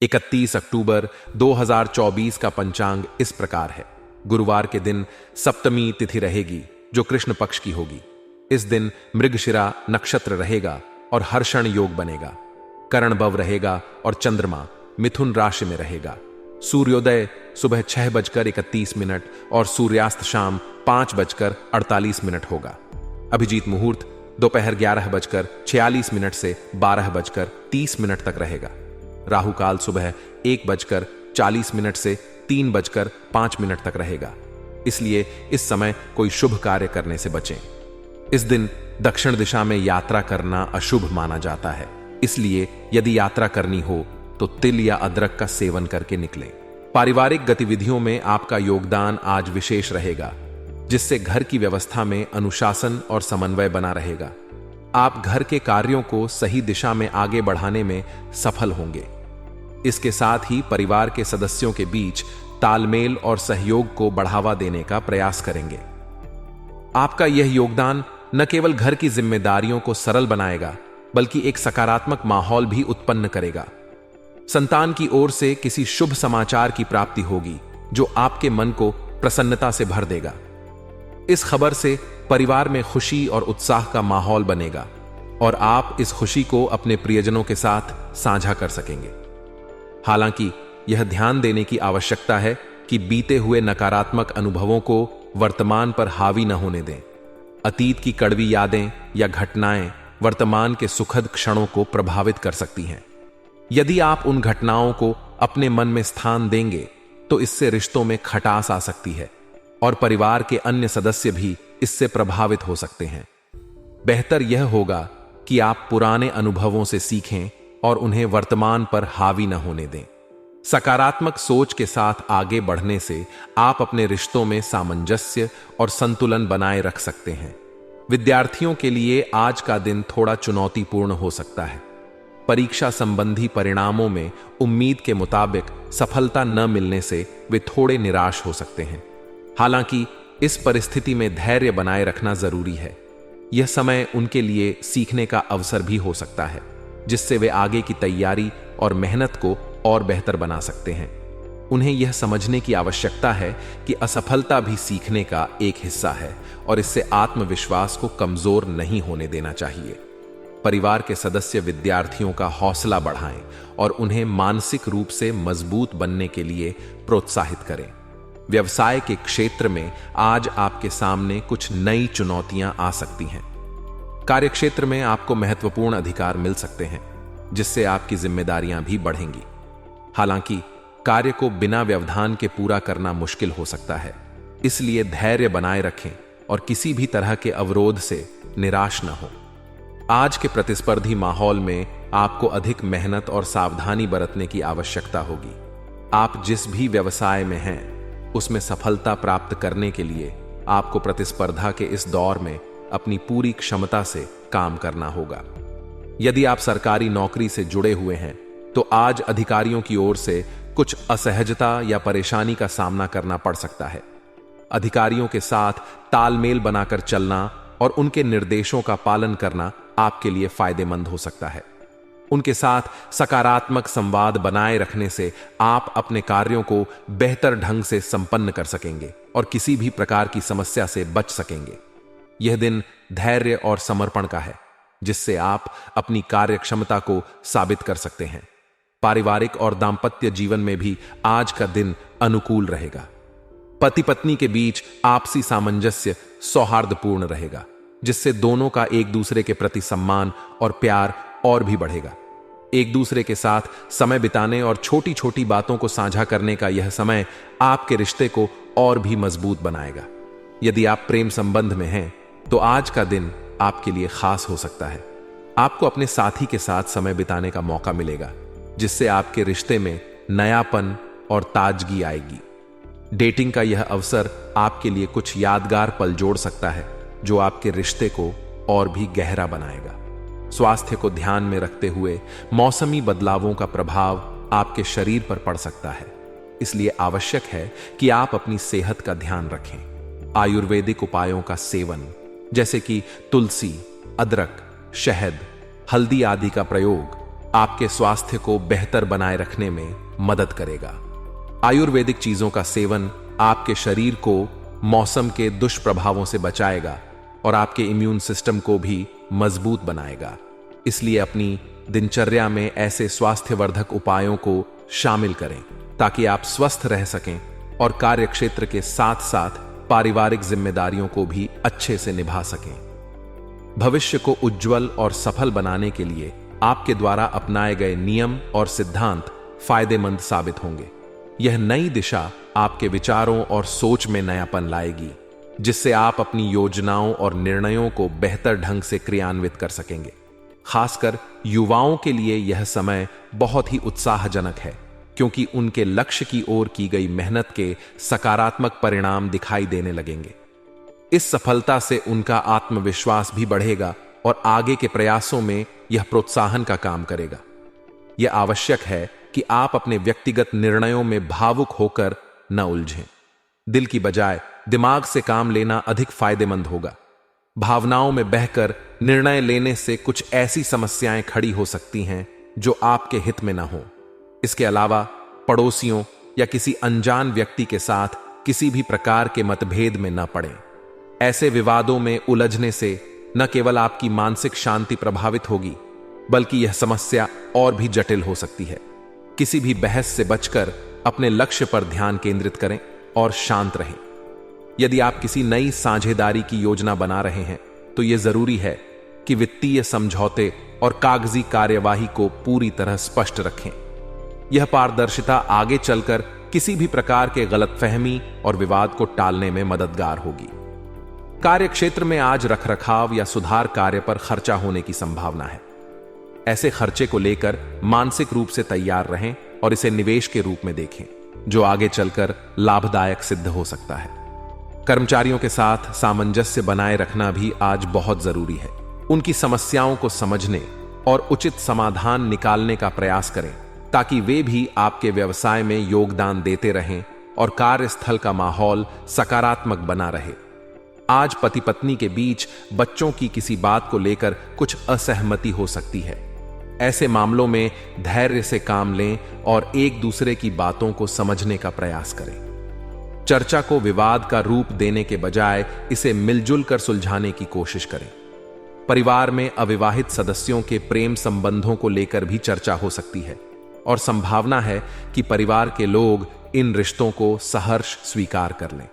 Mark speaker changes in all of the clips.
Speaker 1: 31 अक्टूबर 2024 का पंचांग इस प्रकार है। गुरुवार के दिन सप्तमी तिथि रहेगी जो कृष्ण पक्ष की होगी। इस दिन मृगशिरा नक्षत्र रहेगा और हर्षण योग बनेगा। करणभव रहेगा और चंद्रमा मिथुन राशि में रहेगा। सूर्योदय सुबह 6:31 और सूर्यास्त शाम 5:48 होगा। अभिजीत मुहूर्त दोपहर 11:46 से 12:30 तक रहेगा। राहु काल सुबह 1:40 से 3:05 तक रहेगा। इसलिए इस समय कोई शुभ कार्य करने से बचें। इस दिन दक्षिण दिशा में यात्रा करना अशुभ माना जाता है, इसलिए यदि यात्रा करनी हो तो तिल या अदरक का सेवन करके निकलें। पारिवारिक गतिविधियों में आपका योगदान आज विशेष रहेगा, जिससे घर की व्यवस्था में अनुशासन और समन्वय बना रहेगा। आप घर के कार्यों को सही दिशा में आगे बढ़ाने में सफल होंगे। इसके साथ ही परिवार के सदस्यों के बीच तालमेल और सहयोग को बढ़ावा देने का प्रयास करेंगे। आपका यह योगदान न केवल घर की जिम्मेदारियों को सरल बनाएगा, बल्कि एक सकारात्मक माहौल भी उत्पन्न करेगा। संतान की ओर से किसी शुभ समाचार की प्राप्ति होगी जो आपके मन को प्रसन्नता से भर देगा। इस खबर से परिवार में खुशी और उत्साह का माहौल बनेगा और आप इस खुशी को अपने प्रियजनों के साथ साझा कर सकेंगे। हालांकि यह ध्यान देने की आवश्यकता है कि बीते हुए नकारात्मक अनुभवों को वर्तमान पर हावी न होने दें। अतीत की कड़वी यादें या घटनाएं वर्तमान के सुखद क्षणों को प्रभावित कर सकती हैं। यदि आप उन घटनाओं को अपने मन में स्थान देंगे तो इससे रिश्तों में खटास आ सकती है और परिवार के अन्य सदस्य भी इससे प्रभावित हो सकते हैं। बेहतर यह होगा कि आप पुराने अनुभवों से सीखें और उन्हें वर्तमान पर हावी न होने दें। सकारात्मक सोच के साथ आगे बढ़ने से आप अपने रिश्तों में सामंजस्य और संतुलन बनाए रख सकते हैं। विद्यार्थियों के लिए आज का दिन थोड़ा चुनौतीपूर्ण हो सकता है। परीक्षा संबंधी परिणामों में उम्मीद के मुताबिक सफलता न मिलने से वे थोड़े निराश हो सकते हैं। हालांकि इस परिस्थिति में धैर्य बनाए रखना जरूरी है। यह समय उनके लिए सीखने का अवसर भी हो सकता है, जिससे वे आगे की तैयारी और मेहनत को और बेहतर बना सकते हैं। उन्हें यह समझने की आवश्यकता है कि असफलता भी सीखने का एक हिस्सा है और इससे आत्मविश्वास को कमजोर नहीं होने देना चाहिए। परिवार के सदस्य विद्यार्थियों का हौसला बढ़ाएं और उन्हें मानसिक रूप से मजबूत बनने के लिए प्रोत्साहित करें। व्यवसाय के क्षेत्र में आज आपके सामने कुछ नई चुनौतियां आ सकती हैं। कार्यक्षेत्र में आपको महत्वपूर्ण अधिकार मिल सकते हैं, जिससे आपकी जिम्मेदारियां भी बढ़ेंगी। हालांकि कार्य को बिना व्यवधान के पूरा करना मुश्किल हो सकता है, इसलिए धैर्य बनाए रखें और किसी भी तरह के अवरोध से निराश न हो। आज के प्रतिस्पर्धी माहौल में आपको अधिक मेहनत और सावधानी बरतने की आवश्यकता होगी। आप जिस भी व्यवसाय में हैं, उसमें सफलता प्राप्त करने के लिए आपको प्रतिस्पर्धा के इस दौर में अपनी पूरी क्षमता से काम करना होगा। यदि आप सरकारी नौकरी से जुड़े हुए हैं तो आज अधिकारियों की ओर से कुछ असहजता या परेशानी का सामना करना पड़ सकता है। अधिकारियों के साथ तालमेल बनाकर चलना और उनके निर्देशों का पालन करना आपके लिए फायदेमंद हो सकता है। उनके साथ सकारात्मक संवाद बनाए रखने से आप अपने कार्यों को बेहतर ढंग से संपन्न कर सकेंगे और किसी भी प्रकार की समस्या से बच सकेंगे। यह दिन धैर्य और समर्पण का है, जिससे आप अपनी कार्य क्षमता को साबित कर सकते हैं। पारिवारिक और दांपत्य जीवन में भी आज का दिन अनुकूल रहेगा। पति पत्नी के बीच आपसी सामंजस्य सौहार्दपूर्ण रहेगा, जिससे दोनों का एक दूसरे के प्रति सम्मान और प्यार और भी बढ़ेगा। एक दूसरे के साथ समय बिताने और छोटी छोटी बातों को साझा करने का यह समय आपके रिश्ते को और भी मजबूत बनाएगा। यदि आप प्रेम संबंध में हैं तो आज का दिन आपके लिए खास हो सकता है। आपको अपने साथी के साथ समय बिताने का मौका मिलेगा, जिससे आपके रिश्ते में नयापन और ताजगी आएगी। डेटिंग का यह अवसर आपके लिए कुछ यादगार पल जोड़ सकता है, जो आपके रिश्ते को और भी गहरा बनाएगा। स्वास्थ्य को ध्यान में रखते हुए मौसमी बदलावों का प्रभाव आपके शरीर पर पड़ सकता है, इसलिए आवश्यक है कि आप अपनी सेहत का ध्यान रखें। आयुर्वेदिक उपायों का सेवन, जैसे कि तुलसी, अदरक, शहद, हल्दी आदि का प्रयोग आपके स्वास्थ्य को बेहतर बनाए रखने में मदद करेगा। आयुर्वेदिक चीजों का सेवन आपके शरीर को मौसम के दुष्प्रभावों से बचाएगा और आपके इम्यून सिस्टम को भी मजबूत बनाएगा। इसलिए अपनी दिनचर्या में ऐसे स्वास्थ्यवर्धक उपायों को शामिल करें ताकि आप स्वस्थ रह सकें और कार्यक्षेत्र के साथ साथ पारिवारिक जिम्मेदारियों को भी अच्छे से निभा सकें। भविष्य को उज्जवल और सफल बनाने के लिए आपके द्वारा अपनाए गए नियम और सिद्धांत फायदेमंद साबित होंगे। यह नई दिशा आपके विचारों और सोच में नयापन लाएगी, जिससे आप अपनी योजनाओं और निर्णयों को बेहतर ढंग से क्रियान्वित कर सकेंगे। खासकर युवाओं के लिए यह समय बहुत ही उत्साहजनक है, क्योंकि उनके लक्ष्य की ओर की गई मेहनत के सकारात्मक परिणाम दिखाई देने लगेंगे। इस सफलता से उनका आत्मविश्वास भी बढ़ेगा और आगे के प्रयासों में यह प्रोत्साहन का काम करेगा। यह आवश्यक है कि आप अपने व्यक्तिगत निर्णयों में भावुक होकर न उलझें। दिल की बजाय दिमाग से काम लेना अधिक फायदेमंद होगा। भावनाओं में बहकर निर्णय लेने से कुछ ऐसी समस्याएं खड़ी हो सकती हैं जो आपके हित में न हो। इसके अलावा पड़ोसियों या किसी अनजान व्यक्ति के साथ किसी भी प्रकार के मतभेद में न पड़ें। ऐसे विवादों में उलझने से न केवल आपकी मानसिक शांति प्रभावित होगी, बल्कि यह समस्या और भी जटिल हो सकती है। किसी भी बहस से बचकर अपने लक्ष्य पर ध्यान केंद्रित करें और शांत रहें। यदि आप किसी नई साझेदारी की योजना बना रहे हैं, तो यह जरूरी है कि वित्तीय समझौते और कागजी कार्यवाही को पूरी तरह स्पष्ट रखें। यह पारदर्शिता आगे चलकर किसी भी प्रकार के गलतफहमी और विवाद को टालने में मददगार होगी। कार्यक्षेत्र में आज रखरखाव या सुधार कार्य पर खर्चा होने की संभावना है। ऐसे खर्चे को लेकर मानसिक रूप से तैयार रहें और इसे निवेश के रूप में देखें, जो आगे चलकर लाभदायक सिद्ध हो सकता है। कर्मचारियों के साथ सामंजस्य बनाए रखना भी आज बहुत जरूरी है। उनकी समस्याओं को समझने और उचित समाधान निकालने का प्रयास करें, ताकि वे भी आपके व्यवसाय में योगदान देते रहें और कार्यस्थल का माहौल सकारात्मक बना रहे। आज पति पत्नी के बीच बच्चों की किसी बात को लेकर कुछ असहमति हो सकती है। ऐसे मामलों में धैर्य से काम लें और एक दूसरे की बातों को समझने का प्रयास करें। चर्चा को विवाद का रूप देने के बजाय इसे मिलजुल कर सुलझाने की कोशिश करें। परिवार में अविवाहित सदस्यों के प्रेम संबंधों को लेकर भी चर्चा हो सकती है और संभावना है कि परिवार के लोग इन रिश्तों को सहर्ष स्वीकार कर लें।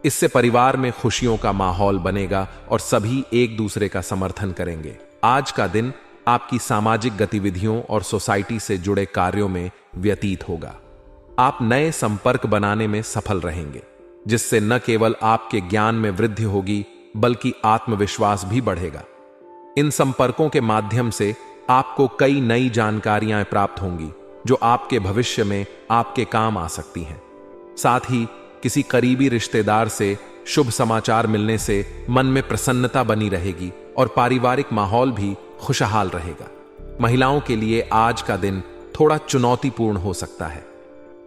Speaker 1: इससे परिवार में खुशियों का माहौल बनेगा और सभी एक दूसरे का समर्थन करेंगे। आज का दिन आपकी सामाजिक गतिविधियों और सोसाइटी से जुड़े कार्यों में व्यतीत होगा। आप नए संपर्क बनाने में सफल रहेंगे, जिससे न केवल आपके ज्ञान में वृद्धि होगी, बल्कि आत्मविश्वास भी बढ़ेगा। इन संपर्कों के माध्यम से आपको कई नई जानकारियां प्राप्त होंगी, जो आपके भविष्य में आपके काम आ सकती हैं। साथ ही किसी करीबी रिश्तेदार से शुभ समाचार मिलने से मन में प्रसन्नता बनी रहेगी और पारिवारिक माहौल भी खुशहाल रहेगा। महिलाओं के लिए आज का दिन थोड़ा चुनौतीपूर्ण हो सकता है।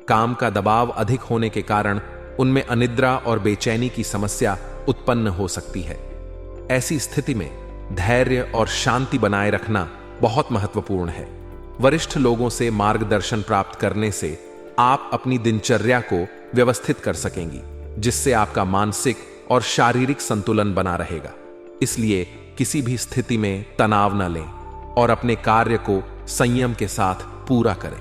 Speaker 1: काम का दबाव अधिक होने के कारण उनमें अनिद्रा और बेचैनी की समस्या उत्पन्न हो सकती है। ऐसी स्थिति में धैर्य और शांति बनाए रखना बहुत महत्वपूर्ण है। वरिष्ठ लोगों से मार्गदर्शन प्राप्त करने से आप अपनी दिनचर्या को व्यवस्थित कर सकेंगी, जिससे आपका मानसिक और शारीरिक संतुलन बना रहेगा। इसलिए किसी भी स्थिति में तनाव न लें और अपने कार्य को संयम के साथ पूरा करें।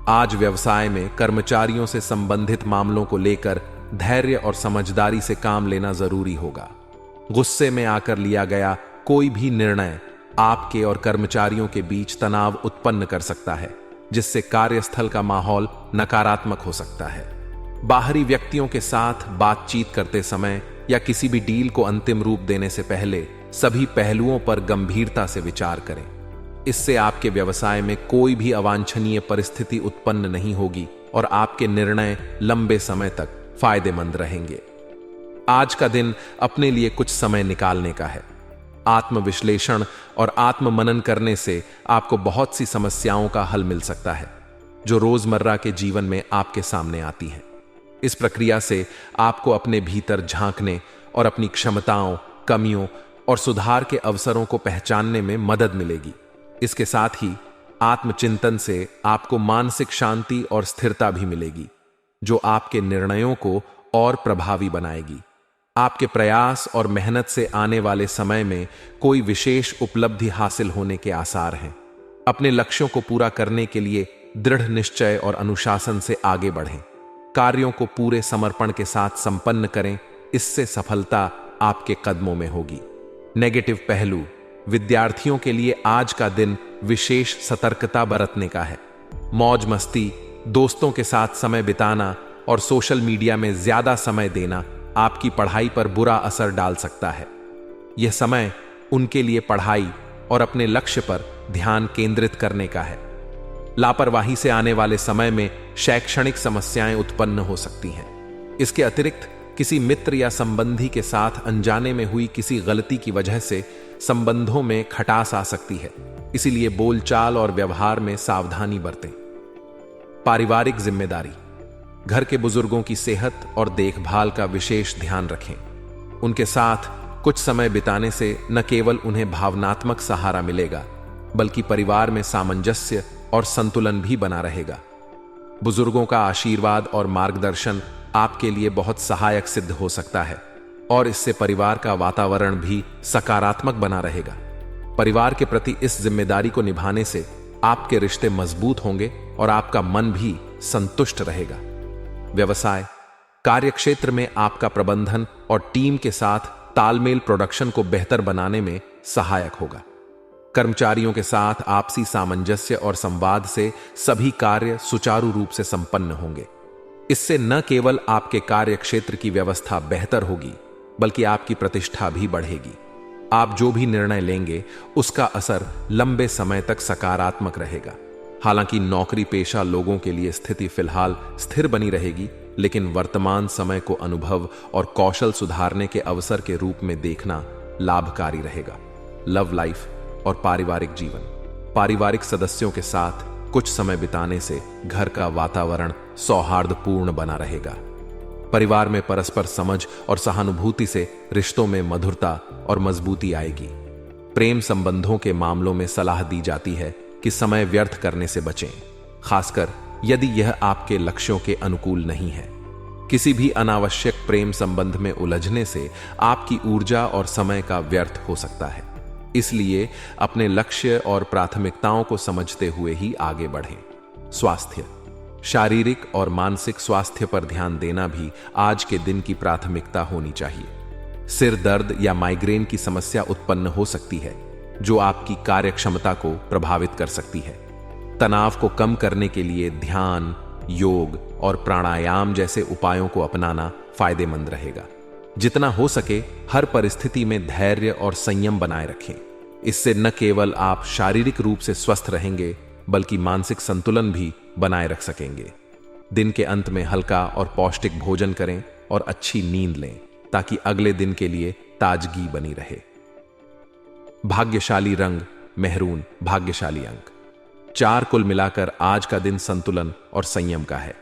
Speaker 1: आज व्यवसाय में कर्मचारियों से संबंधित मामलों को लेकर धैर्य और समझदारी से काम लेना जरूरी होगा। गुस्से में आकर लिया गया कोई भी निर्णय आपके और कर्मचारियों के बीच तनाव उत्पन्न कर सकता है, जिससे कार्यस्थल का माहौल नकारात्मक हो सकता है। बाहरी व्यक्तियों के साथ बातचीत करते समय या किसी भी डील को अंतिम रूप देने से पहले सभी पहलुओं पर गंभीरता से विचार करें। इससे आपके व्यवसाय में कोई भी अवांछनीय परिस्थिति उत्पन्न नहीं होगी और आपके निर्णय लंबे समय तक फायदेमंद रहेंगे। आज का दिन अपने लिए कुछ समय निकालने का है। आत्मविश्लेषण और आत्ममनन करने से आपको बहुत सी समस्याओं का हल मिल सकता है, जो रोजमर्रा के जीवन में आपके सामने आती हैं। इस प्रक्रिया से आपको अपने भीतर झांकने और अपनी क्षमताओं, कमियों और सुधार के अवसरों को पहचानने में मदद मिलेगी। इसके साथ ही आत्मचिंतन से आपको मानसिक शांति और स्थिरता भी मिलेगी, जो आपके निर्णयों को और प्रभावी बनाएगी। आपके प्रयास और मेहनत से आने वाले समय में कोई विशेष उपलब्धि हासिल होने के आसार हैं। अपने लक्ष्यों को पूरा करने के लिए दृढ़ निश्चय और अनुशासन से आगे बढ़ें। कार्यों को पूरे समर्पण के साथ संपन्न करें, इससे सफलता आपके कदमों में होगी। नेगेटिव पहलू: विद्यार्थियों के लिए आज का दिन विशेष सतर्कता बरतने का है। मौज मस्ती, दोस्तों के साथ समय बिताना और सोशल मीडिया में ज्यादा समय देना आपकी पढ़ाई पर बुरा असर डाल सकता है। यह समय उनके लिए पढ़ाई और अपने लक्ष्य पर ध्यान केंद्रित करने का है। लापरवाही से आने वाले समय में शैक्षणिक समस्याएं उत्पन्न हो सकती हैं। इसके अतिरिक्त किसी मित्र या संबंधी के साथ अनजाने में हुई किसी गलती की वजह से संबंधों में खटास आ सकती है, इसीलिए बोलचाल और व्यवहार में सावधानी बरतें। पारिवारिक जिम्मेदारी: घर के बुजुर्गों की सेहत और देखभाल का विशेष ध्यान रखें। उनके साथ कुछ समय बिताने से न केवल उन्हें भावनात्मक सहारा मिलेगा, बल्कि परिवार में सामंजस्य और संतुलन भी बना रहेगा। बुजुर्गों का आशीर्वाद और मार्गदर्शन आपके लिए बहुत सहायक सिद्ध हो सकता है और इससे परिवार का वातावरण भी सकारात्मक बना रहेगा। परिवार के प्रति इस जिम्मेदारी को निभाने से आपके रिश्ते मजबूत होंगे और आपका मन भी संतुष्ट रहेगा। व्यवसाय: कार्यक्षेत्र में आपका प्रबंधन और टीम के साथ तालमेल प्रोडक्शन को बेहतर बनाने में सहायक होगा। कर्मचारियों के साथ आपसी सामंजस्य और संवाद से सभी कार्य सुचारू रूप से संपन्न होंगे। इससे न केवल आपके कार्य क्षेत्र की व्यवस्था बेहतर होगी, बल्कि आपकी प्रतिष्ठा भी बढ़ेगी। आप जो भी निर्णय लेंगे उसका असर लंबे समय तक सकारात्मक रहेगा। हालांकि नौकरी पेशा लोगों के लिए स्थिति फिलहाल स्थिर बनी रहेगी, लेकिन वर्तमान समय को अनुभव और कौशल सुधारने के अवसर के रूप में देखना लाभकारी रहेगा। लव लाइफ और पारिवारिक जीवन: पारिवारिक सदस्यों के साथ कुछ समय बिताने से घर का वातावरण सौहार्दपूर्ण बना रहेगा। परिवार में परस्पर समझ और सहानुभूति से रिश्तों में मधुरता और मजबूती आएगी। प्रेम संबंधों के मामलों में सलाह दी जाती है कि समय व्यर्थ करने से बचें, खासकर यदि यह आपके लक्ष्यों के अनुकूल नहीं है। किसी भी अनावश्यक प्रेम संबंध में उलझने से आपकी ऊर्जा और समय का व्यर्थ हो सकता है। इसलिए अपने लक्ष्य और प्राथमिकताओं को समझते हुए ही आगे बढ़ें। स्वास्थ्य: शारीरिक और मानसिक स्वास्थ्य पर ध्यान देना भी आज के दिन की प्राथमिकता होनी चाहिए। सिर दर्द या माइग्रेन की समस्या उत्पन्न हो सकती है, जो आपकी कार्यक्षमता को प्रभावित कर सकती है। तनाव को कम करने के लिए ध्यान, योग और प्राणायाम जैसे उपायों को अपनाना फायदेमंद रहेगा। जितना हो सके हर परिस्थिति में धैर्य और संयम बनाए रखें। इससे न केवल आप शारीरिक रूप से स्वस्थ रहेंगे, बल्कि मानसिक संतुलन भी बनाए रख सकेंगे। दिन के अंत में हल्का और पौष्टिक भोजन करें और अच्छी नींद लें, ताकि अगले दिन के लिए ताजगी बनी रहे। भाग्यशाली रंग मेहरून, भाग्यशाली अंक 4। कुल मिलाकर आज का दिन संतुलन और संयम का है।